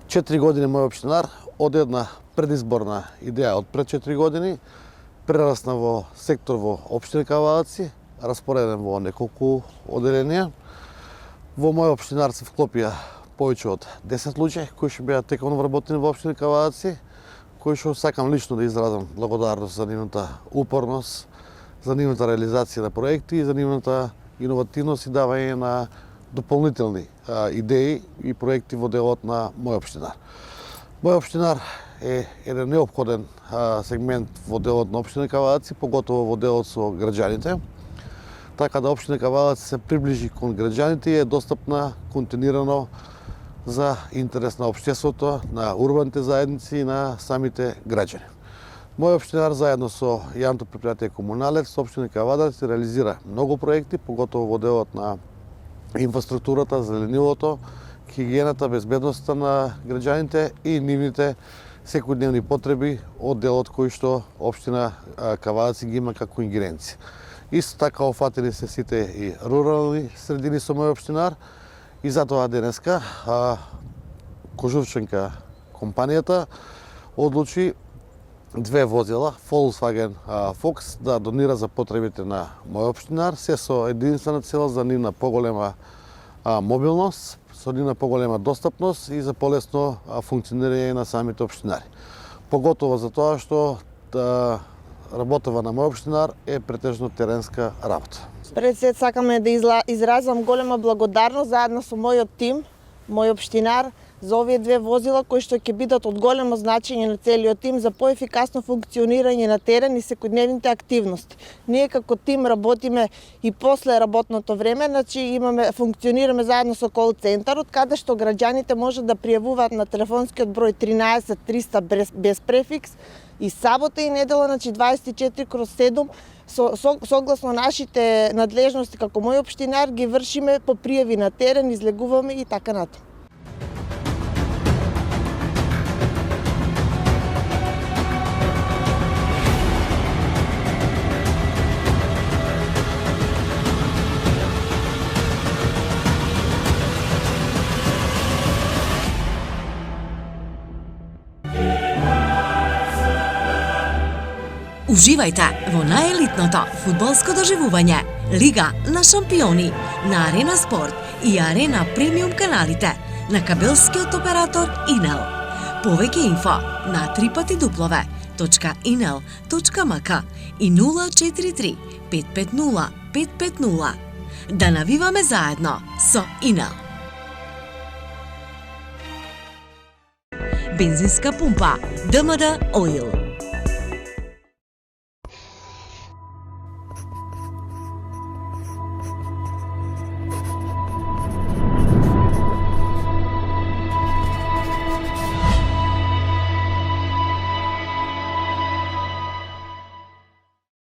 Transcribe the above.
4 години мој општинар од една предизборна идеја од пред 4 години прерасна во сектор во општина Кавалаци, распореден во неколку оделенија. Во мој општинар се вклопија повеќе од 10 луѓе кои што беа тековно вработени во општина Кавалаци, кои што сакам лично да изразам благодарност за нивната упорност, за нивната реализација на проекти и за нивната иновативност и давање на дополнителни идеи и проекти во делот на мој општинар. Мој општинар е еден неопходен сегмент во делот на општина Кавалаци, поготово во делот со граѓаните, така да општина Кавалаци се приближи кон граѓаните и е достапна континуирано за интерес на општеството, на урбаните заедници и на самите граѓани. Мој општинар заедно со јавното претпријатие Комуналец со општина Кавалаци реализира многу проекти, поготово во делот на инфраструктурата, зеленилото, хигиената, безбедноста на граѓаните и нивните секојдневни потреби од делот кој што општина Кавалаци ги има како ингеренција. Исто така офатени се сите и рурални средини со мој општинар и затоа денеска Кожувченка компанијата одлучи 2 возила Volkswagen Fox да донира за потребите на мој општинар, се со единствена цел за нивна поголема мобилност, со нивна поголема достапност и за полесно функционирање на самите општинари. Поготово за тоа што работава на мој општинар е претежно теренска работа. Пред се сакаме да изразам голема благодарност заедно со мојот тим, мој општинар, за овие 2 возила кои што ќе бидат од големо значење на целиот тим за поефикасно функционирање на терен и секојдневните активности. Ние како тим работиме и после работното време, значи функционираме заедно со кол центарот, каде што граѓаните можат да пријавуваат на телефонскиот број 13 300 без префикс и сабота и недела, значи 24/7, согласно нашите надлежности како мој општинар ги вршиме по пријави на терен, излегуваме и така натаму. Уживајте во наjelitното фудбалско доживување Лига на шампиони на Арена Спорт и Арена Премиум каналите на кабелскиот оператор Инел. Повеќе инфо на www.inel.mk и 043 550 550. Да навиваме заедно со Инел. Бензинска пумпа ДМД Оил.